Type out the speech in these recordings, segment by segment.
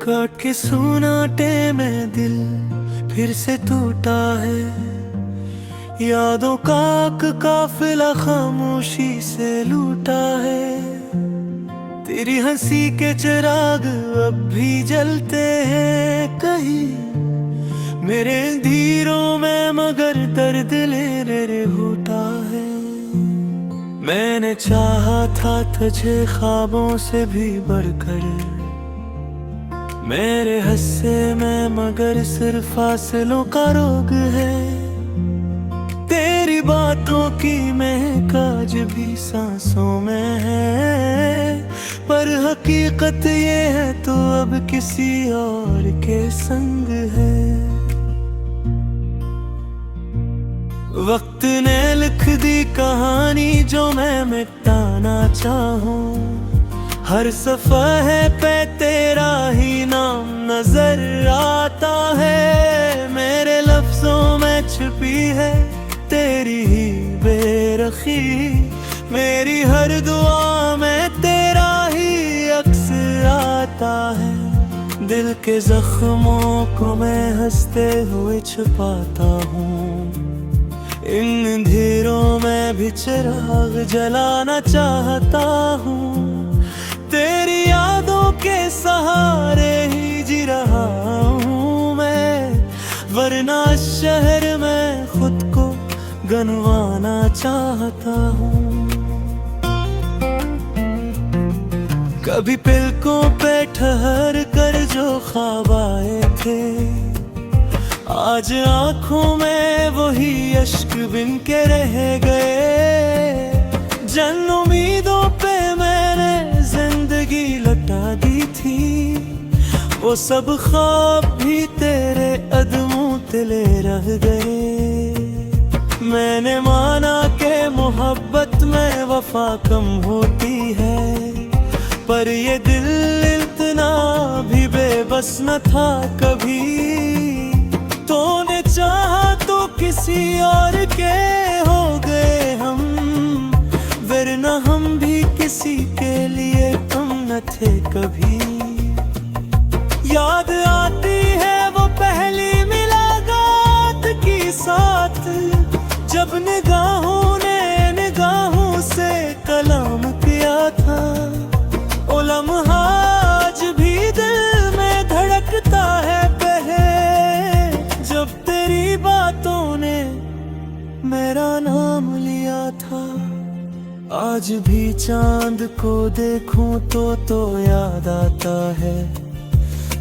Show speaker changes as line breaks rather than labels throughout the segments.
काट के सुनाटे में दिल फिर से टूटा है। यादों का काफिला खामोशी से लूटा है। तेरी हंसी के चिराग अब भी जलते हैं कहीं मेरे धीरों में, मगर दर्द ले होता है। मैंने चाहा था तुझे ख्वाबों से भी बढ़कर, मेरे हस्से में मगर सिर्फ फासलों का रोग है। तेरी बातों की महक आज भी सांसों में है, पर हकीकत ये है तो अब किसी और के संग है। वक्त ने लिख दी कहानी जो मैं मिटाना चाहूं। हर सफ़हे पे तेरा ही नाम नजर आता है। मेरे लफ्जों में छिपी है तेरी ही बेरखी, मेरी हर दुआ में तेरा ही अक्स आता है। दिल के जख्मों को मैं हंसते हुए छुपाता हूँ, इन अंधेरों में भी चिराग जलाना चाहता हूँ। तेरी यादों के सहारे ही जी रहा हूँ मैं, वरना शहर में खुद को गंवाना चाहता हूँ। कभी पलकों पे ठहर कर जो ख्वाब आए थे, आज आंखों में वही अश्क बिन के रह गए। जन उम्मीदों पे मैंने जिंदगी लौटा दी थी, वो सब ख्वाब भी तेरे अदमों तले रह गए। मैंने माना कि मोहब्बत में वफा कम होती है, पर ये दिल इतना भी बेबस न था कभी। तूने चाहा तो किसी और के हो गए हम, वरना हम भी किसी के लिए कम न थे कभी। याद आती है वो पहली मुलाकात की साथ, जब निगाहों ने निगाहों से कलाम किया था। ओ लम्हा आज भी दिल में धड़कता है जब तेरी बातों ने मेरा नाम लिया था। आज भी चांद को देखूं तो याद आता है,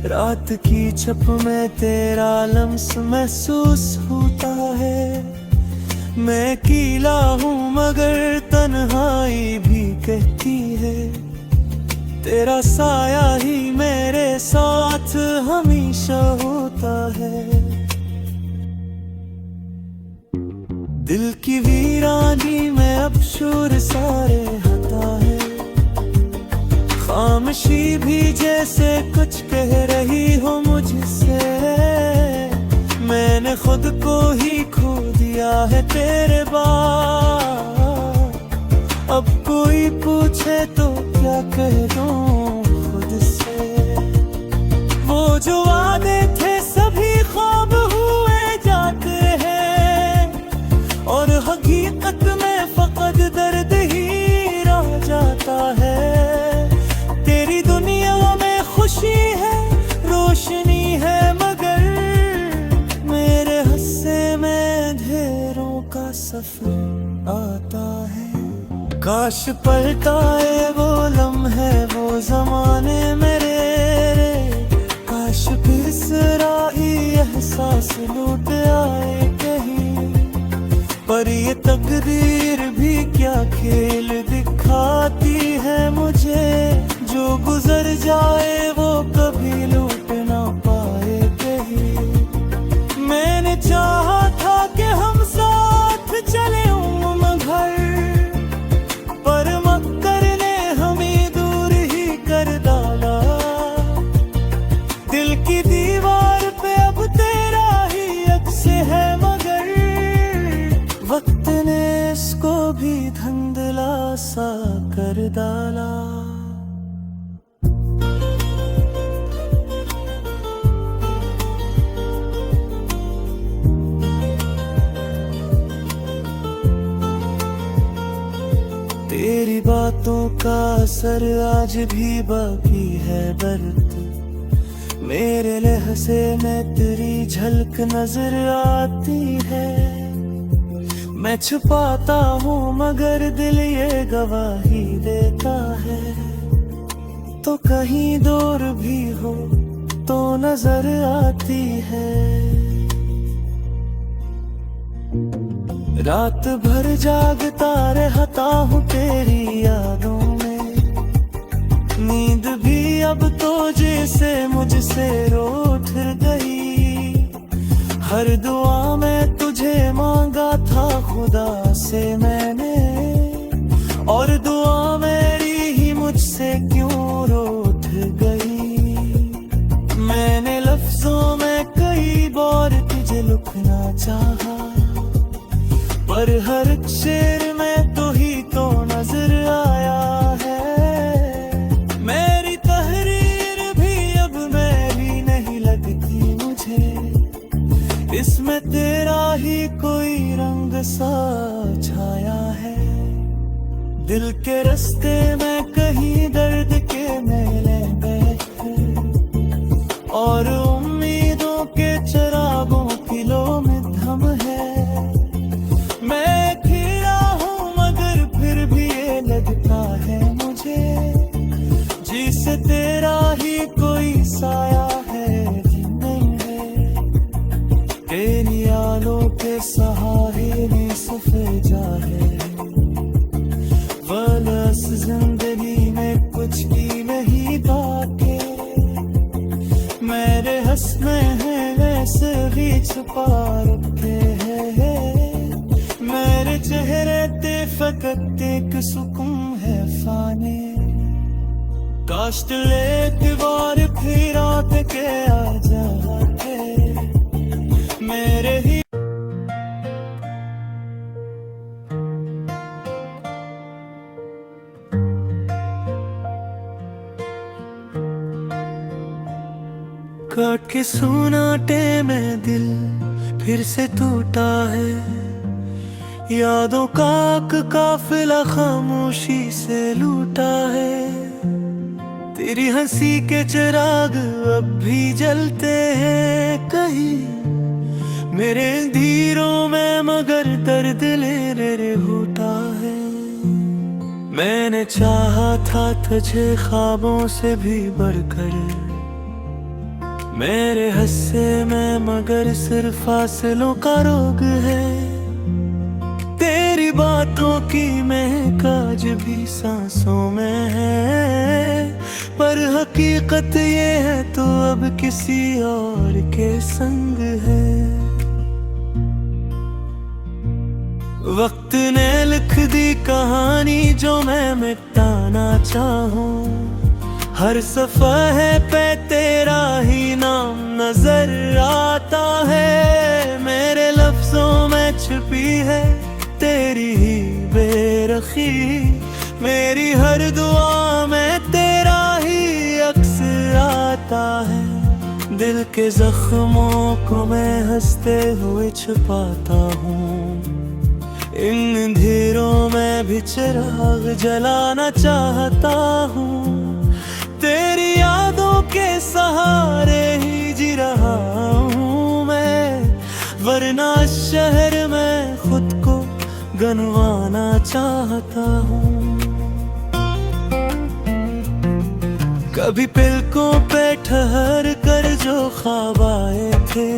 रात की छप में तेरा लम्स महसूस होता है। मैं अकेला हूँ मगर तन्हाई भी कहती है, तेरा साया ही मेरे साथ हमेशा होता है। दिल की वीरानी में अब शोर सारे हटा है, खामोशी भी जैसे कुछ कह रही हो मुझसे। मैंने खुद को ही खो दिया है तेरे बाद, अब कोई पूछे तो क्या कह दूं खुद से। वो जो वादे थे सभी ख्वाब हुए जाते हैं, और हकीकत में फकत दर्द ही रह जाता है। तेरी दुनिया में खुशी है, रोशनी है, मगर मेरे हस्से में अंधेरों का सफर आता है। काश पलटाए वो लम्हे वो जमाने मेरे, काश फिर सराही एहसास लौट आए कहीं। पर ये तकदीर भी क्या खेल दिखाती है मुझे, जो गुजर जाए वो कभी लौट ना पाए कहीं। मैंने चाहा था कि हम साथ चले घर, पर मक्कर ने हमें दूर ही कर डाला। दिल की दीवार पे अब तेरा ही अक्स है, मगर वक्त ने इसको भी धुंधला सा कर डाला। बातों का असर आज भी बाकी है दर्द, मेरे लहज़े में तेरी झलक नजर आती है। मैं छुपाता हूँ मगर दिल ये गवाही देता है, तो कहीं दूर भी हो तो नजर आती है। रात भर जागता रहता हूँ तेरी यादों में, नींद भी अब तो जैसे मुझसे रूठ गई। हर दुआ में तुझे मांगा था खुदा से मैंने, और दुआ मेरी ही मुझसे क्यों रूठ गई। मैंने लफ्जों में कई बार तुझे लिखना चाहा, पर हर शेर में तो ही तो नजर आया है। मेरी तहरीर भी अब मेरी नहीं लगती मुझे, इसमें तेरा ही कोई रंग सा छाया है। दिल के रास्ते में कहीं दर्द के मेले बैठे, और उम्मीदों के चरागों की लो में धम है। मैं खीरा हूँ मगर फिर भी ये लगता है मुझे, जिसे तेरा ही कोई साया है कि नहीं है। तेरी आलों के सहारे में सफर जाए, बस जिंदगी में कुछ की नहीं बाके। मेरे हंसने हैं वैसे भी छुपा रखे हैं, मेरे चेहरे ते फकत एक सुकून है फाने। काश एक बार फिर रात के आ जाते मेरे ही। काट के सुनाटे में दिल फिर से टूटा है, यादों का काफिला खामोशी से लूटा है। तेरी हंसी के चिराग अब भी जलते हैं कहीं मेरे धीरों में, मगर दर्द ले होता है। मैंने चाहा था तुझे ख्वाबों से भी बढ़कर, मेरे हस्से में मगर सिर्फ फासलों का रोग है। तेरी बातों की महक आज भी सांसों में है, पर हकीकत ये है तो अब किसी और के संग है। वक्त ने लिख दी कहानी जो मैं मिटाना चाहूं, हर सफ़हे पे तेरा ही नाम नजर आता है। मेरे लफ्जों में छिपी है तेरी ही बेरखी, मेरी हर दुआ में तेरा ही अक्स आता है। दिल के जख्मों को मैं हंसते हुए छुपाता हूँ, इन अंधेरों में भी चिराग जलाना चाहता हूँ। तेरी यादों के सहारे ही जी रहा हूँ मैं, वरना शहर में खुद को गनवाना चाहता हूँ। कभी पलकों पे ठहर कर जो ख्वाब आए थे,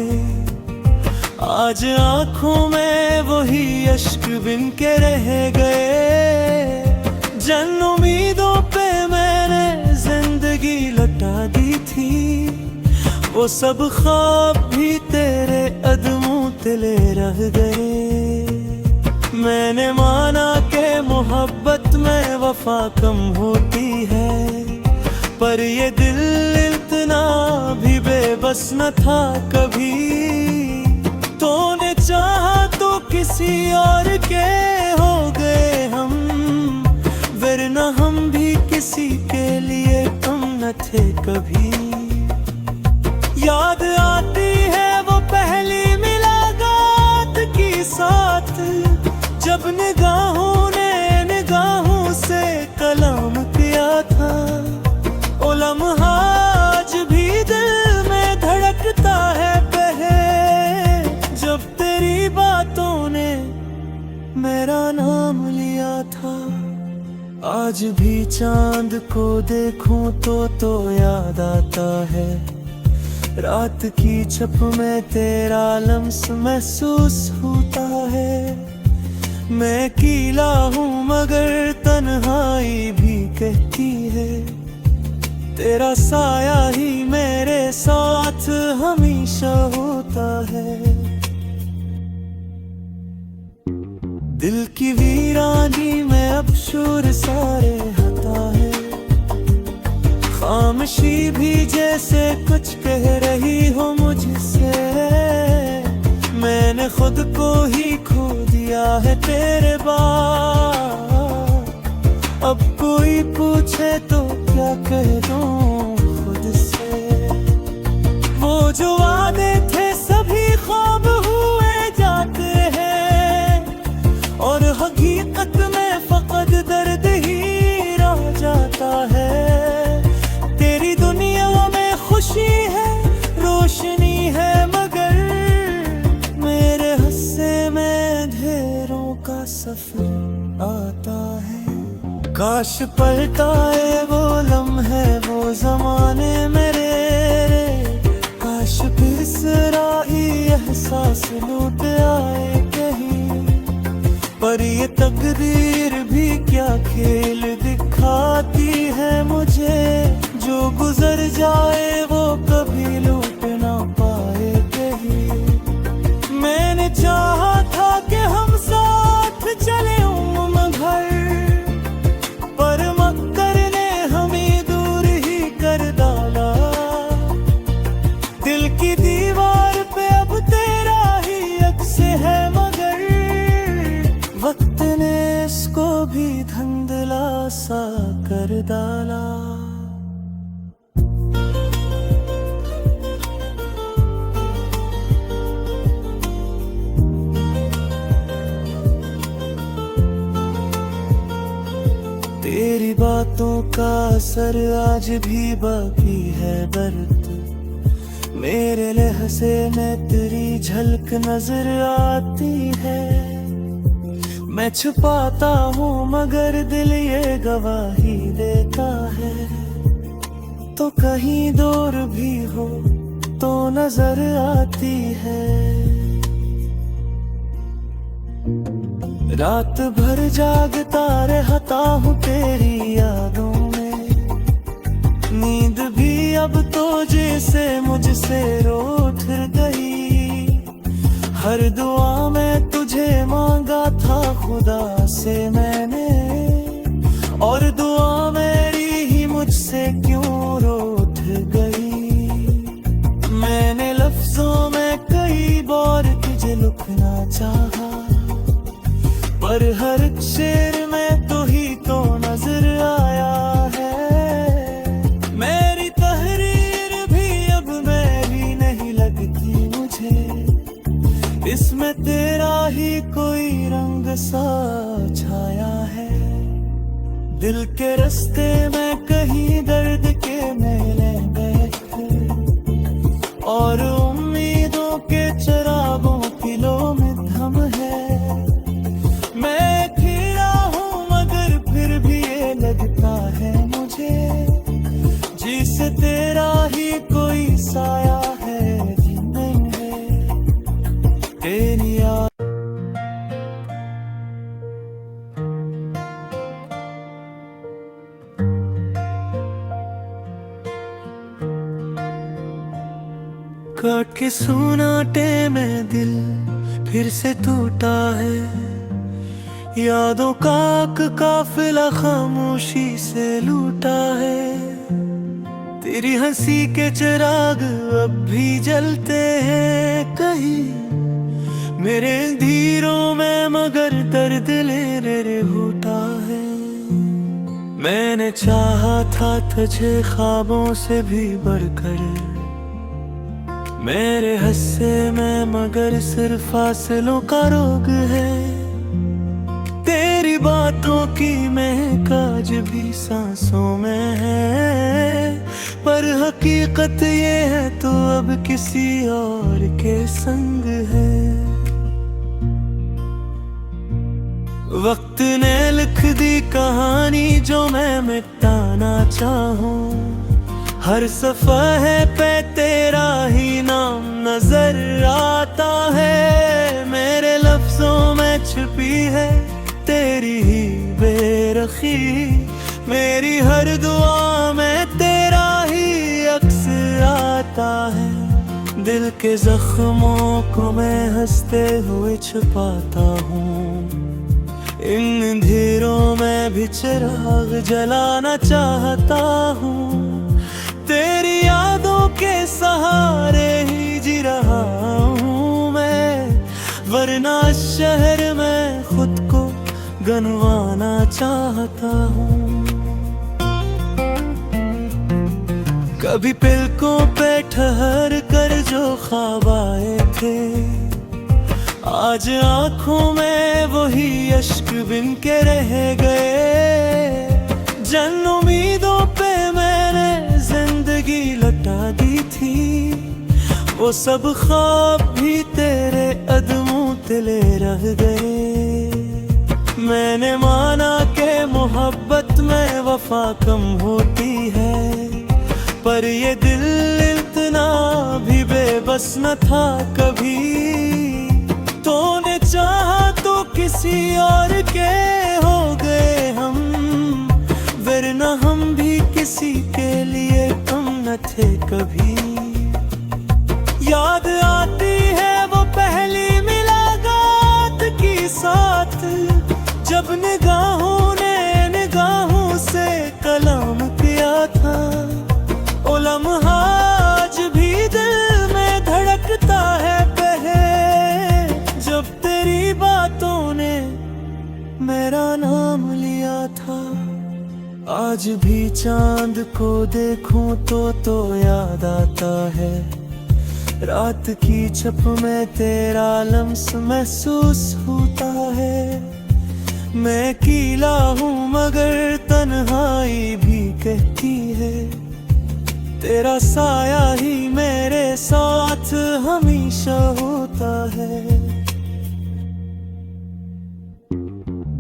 आज आँखों में वही अश्क बिन के रह गए। जन उम्मीदों पे मैंने जिंदगी लौटा दी थी, वो सब ख्वाब भी तेरे अदमों तले रह गए। मैंने माना कि मोहब्बत में वफा कम होती है, पर ये दिल इतना भी बेबस न था कभी। तूने चाहा तो किसी और के हो गए हम, वरना हम भी किसी के लिए कम न थे कभी। याद आती है वो पहली मुलाकात की साथ, जब निगाहों ने निगाहों से आज भी चांद को देखूं तो याद आता है रात की छप में तेरा लम्स महसूस होता है। मैं अकेला हूँ मगर तन्हाई भी कहती है, तेरा साया ही मेरे साथ हमेशा होता है। दिल की वीरानी में अब शोर सारे हटा है, खामोशी भी जैसे कुछ कह रही हो मुझसे। मैंने खुद को ही खो दिया है तेरे बाद, अब कोई पूछे तो क्या कह दूं खुद से। वो जो वादे थे सभी ख्वाब हुए जाते हैं और हकीकत में फकत दर्द ही रह जाता है। तेरी दुनिया में खुशी है, रोशनी है, मगर मेरे हिस्से में अंधेरों का सफर आता है। काश पलटाए वो लम्हे वो ज़माने मेरे, काश फिर सराही एहसास लूट आए कहीं। पर ये तकदीर भी क्या खेल दिखाती है मुझे, जो गुजर जाए वो कभी लूट ना पाए कहीं। मैंने चाहा था कि हम साथ चले उम्र भर, पर मक्कर ने हमें दूर ही कर डाला। दिल की दीवार पे अब तेरा ही अक्स है, मगर वक्त ने इसको भी धुंधला सा कर डाला। तेरी बातों का असर आज भी बाकी है दर्द, मेरे लहज़े में तेरी झलक नजर आती है। मैं छुपाता हूँ मगर दिल ये गवाही देता है, तो कहीं दूर भी हो तो नजर आती है। रात भर जागता रहता हूँ तेरी यादों में, नींद भी अब तो जैसे मुझसे रूठ गई। हर दुआ में तुझे मांगा था खुदा से मैंने, और दुआ मेरी ही मुझसे क्यों रूठ गई। मैंने लफ्जों में कई बार तुझे लिखना चाहा, पर हर शेर में तो ही तो नजर आया है। मेरी तहरीर भी अब मेरी नहीं लगती मुझे, इसमें तेरा ही कोई रंग सा छाया है। दिल के रास्ते में कहीं दर्द के मेले बैठे, और उम्मीदों के चरागों की लो में थम है। मैं खीरा हूँ मगर फिर भी ये लगता है मुझे, जिसे तेरा ही कोई साया है जी नहीं है तेरी याद। काट के सुनाटे में दिल फिर से टूटा है, यादों का काफिला खामोशी से लूटा है। तेरी हंसी के चिराग अब भी जलते हैं कहीं मेरे धीरों में, मगर दर्द लेने रे होता है। मैंने चाहा था तुझे ख्वाबों से भी बढ़कर, मेरे हिस्से में मगर सिर्फ फासलों का रोग है। तेरी बातों की महक आज भी सांसों में है, पर हकीकत ये है तो अब किसी और के संग है। वक्त ने लिख सी कहानी जो मैं मिटाना चाहूं। हर सफ़हे पे तेरा ही नाम नजर आता है। मेरे लफ्जों में छिपी है तेरी ही बेरखी। मेरी हर दुआ में तेरा ही अक्स आता है। दिल के जख्मों को मैं हंसते हुए छुपाता हूँ। इन अंधेरों में भी चिराग जलाना चाहता हूँ। तेरी यादों के सहारे ही जी रहा हूँ मैं, वरना शहर में खुद को गनवाना चाहता हूँ। कभी पलकों पे ठहर कर जो ख्वाब आए थे, आज आंखों में वही अश्क बिन के रह गए। जिन उम्मीदों पे मैंने जिंदगी लौटा दी थी, वो सब ख्वाब भी तेरे कदमों तले रह गए। मैंने माना कि मोहब्बत में वफा कम होती है, पर ये दिल इतना भी बेबस न था कभी। तूने चाहा तो किसी और के हो गए हम, वरना हम भी किसी के लिए कम न थे कभी। याद आती है वो पहली मुलाकात की साथ, जब निगाहों ने निगाहों से कलाम किया था। ओ लम्हा आज भी दिल में धड़कता है बहे, जब तेरी बातों ने मेरा नाम लिया था। आज भी चांद को देखूं तो याद आता है, रात की छप में तेरा लम्स महसूस होता है। मैं अकेला हूँ मगर तन्हाई भी कहती है, तेरा साया ही मेरे साथ हमेशा होता है।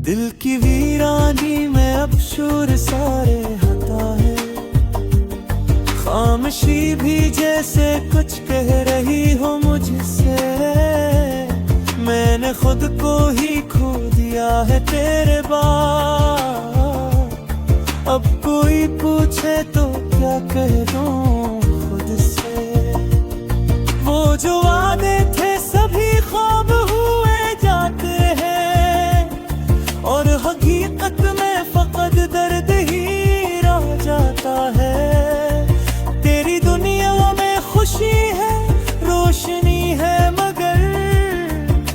दिल की वीरानी में अब शोर सारे हटा है, खामोशी भी जैसे कुछ कह रही हो मुझसे। मैंने खुद को ही खो दिया है तेरे बाद, अब कोई पूछे तो क्या कह दूं खुद से। वो जो वादे थे सभी ख्वाब हुए जाते हैं, और हकीकत में फकत दर्द ही रह जाता है। तेरी दुनिया में खुशी है, रोशनी है, मगर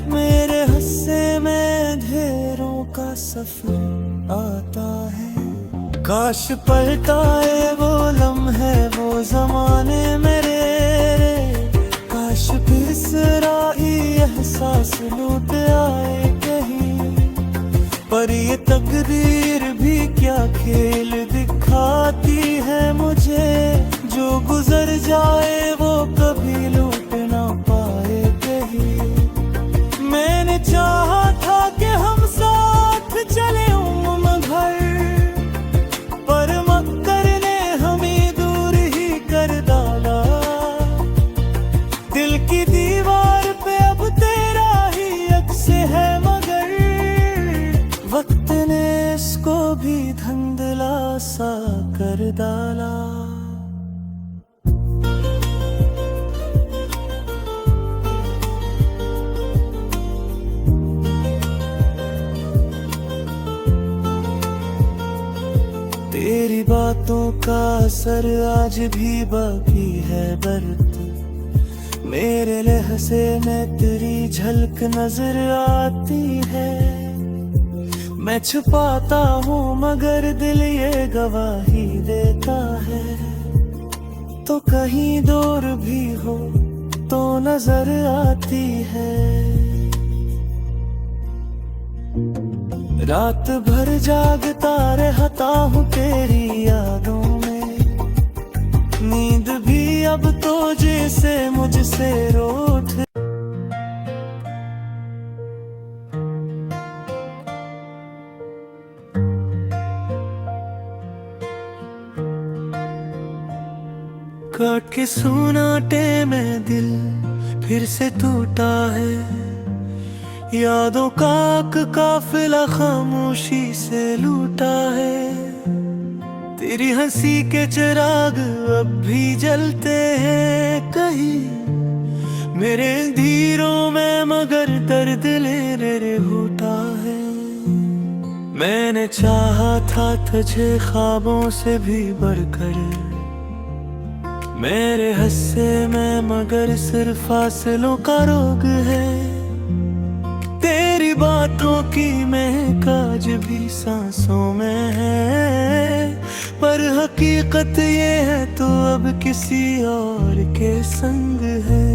मेरे हिस्से में अंधेरों का सफर आता है। काश पलटाए वो लम्हे वो जमाने मेरे, काश बिसराई एहसास लूट आए कहीं। पर ये तकदीर भी क्या खेल दिखाती है मुझे, जो गुजर जाए वो कभी लूट ना पाए कहीं। मैंने चाहा था कि हम साथ चले घर, पर मक्कर ने हमें दूर ही कर डाला। दिल की दीवार पे अब तेरा ही अक्स है, मगर वक्त ने इसको भी धुंधला सा कर डाला। तेरी बातों का असर आज भी बाकी है बरत, मेरे लहज़े में तेरी झलक नजर आती है। मैं छुपाता हूँ मगर दिल ये गवाही देता है, तो कहीं दूर भी हो तो नजर आती है। रात भर जागता रहता हूँ तेरी यादों में, नींद भी अब तो जैसे मुझसे रूठ। काट के सुनाटे में दिल फिर से टूटा है। यादों का काफिला खामोशी से लूटा है। तेरी हंसी के चिराग अब भी जलते हैं कहीं मेरे धीरों में, मगर दर्द ले होता है। मैंने चाहा था तुझे ख्वाबों से भी बढ़कर, मेरे हस्से में मगर सिर्फ फासलों का रोग है। तेरी बातों की महक आज भी सांसों में है, पर हकीकत ये है तो अब किसी और के संग है।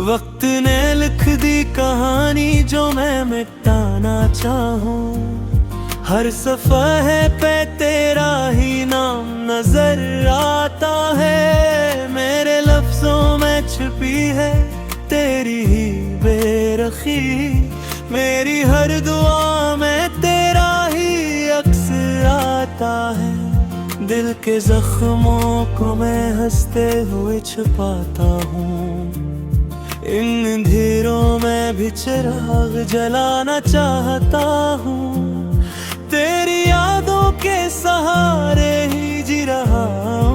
वक्त ने लिख दी कहानी जो मैं मिटाना चाहूं। हर सफ़हे पे तेरा ही नाम नजर आता है। मेरे लफ्जों में छिपी है तेरी ही बेरखी, मेरी हर दुआ में तेरा ही अक्स आता है। दिल के जख्मों को मैं हंसते हुए छुपाता हूँ, इन अंधेरों में भी चिराग जलाना चाहता हूँ। तेरी यादों के सहारे ही जी रहा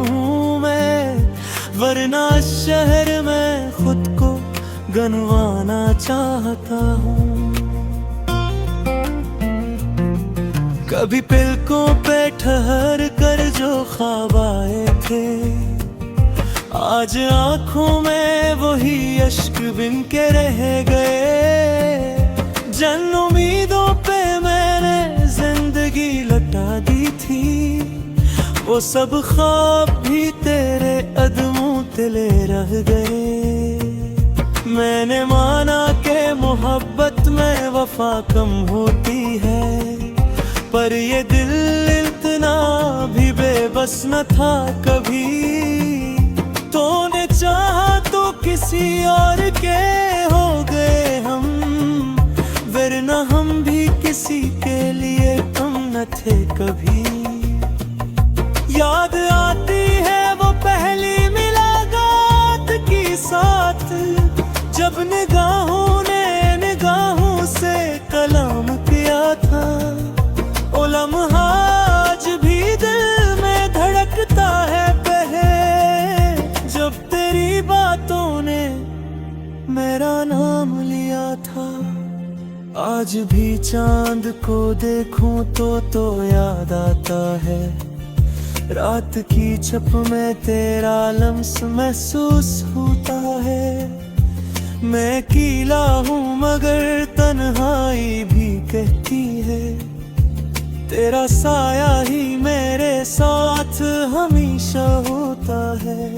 हूँ मैं, वरना शहर में खुद को गंवाना चाहता हूँ। कभी पलकों पे ठहर कर जो ख्वाब आए थे, आज आँखों में वही अश्क बिन के रह गए। जन उम्मीदों पे मैंने जिंदगी लटा दी थी, वो सब ख्वाब भी तेरे अदमों तले रह गए। मैंने माना कि मोहब्बत में वफा कम होती है, पर ये दिल इतना भी बेबस न था कभी। तूने चाहा तो किसी और के हो गए हम, वरना हम भी किसी के लिए कम न थे कभी। याद आती है वो पहली मुलाकात की साथ, जब निगाहों ने निगाहों से कलाम किया था। ओ लम्हा आज भी दिल में धड़कता है जब तेरी बातों ने मेरा नाम लिया था। आज भी चांद को देखूं तो याद आता है, रात की छप में तेरा लम्स महसूस होता है। मैं अकेला हूँ मगर तन्हाई भी कहती है, तेरा साया ही मेरे साथ हमेशा होता है।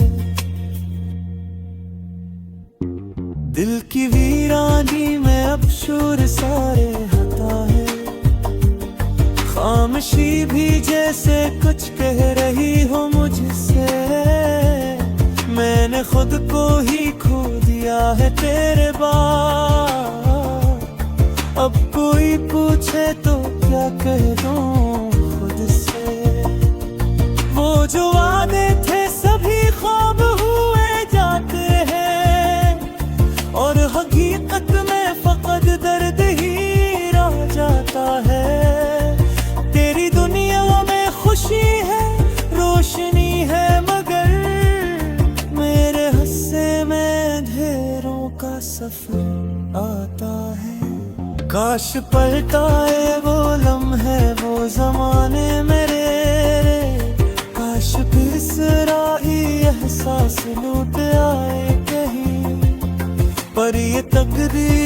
दिल की वीरानी में अब शोर सारे हटा है, खामोशी भी जैसे कुछ कह रही हो मुझसे। मैंने खुद को ही खो दिया है तेरे बाद, अब कोई पूछे तो क्या कह दूं खुद से। वो जो वादे थे सभी ख्वाब हुए जाते हैं, और हकीकत में फकत दर्द ही रह जाता है। तेरी दुनिया में खुशी है, रोशनी है, मगर मेरे हस्से में अंधेरों का सफर आता है। काश पलटाए वो लम्हे वो जमाने मेरे, काश फिर सराही एहसास लूट आए कहीं, पर ये तकदीर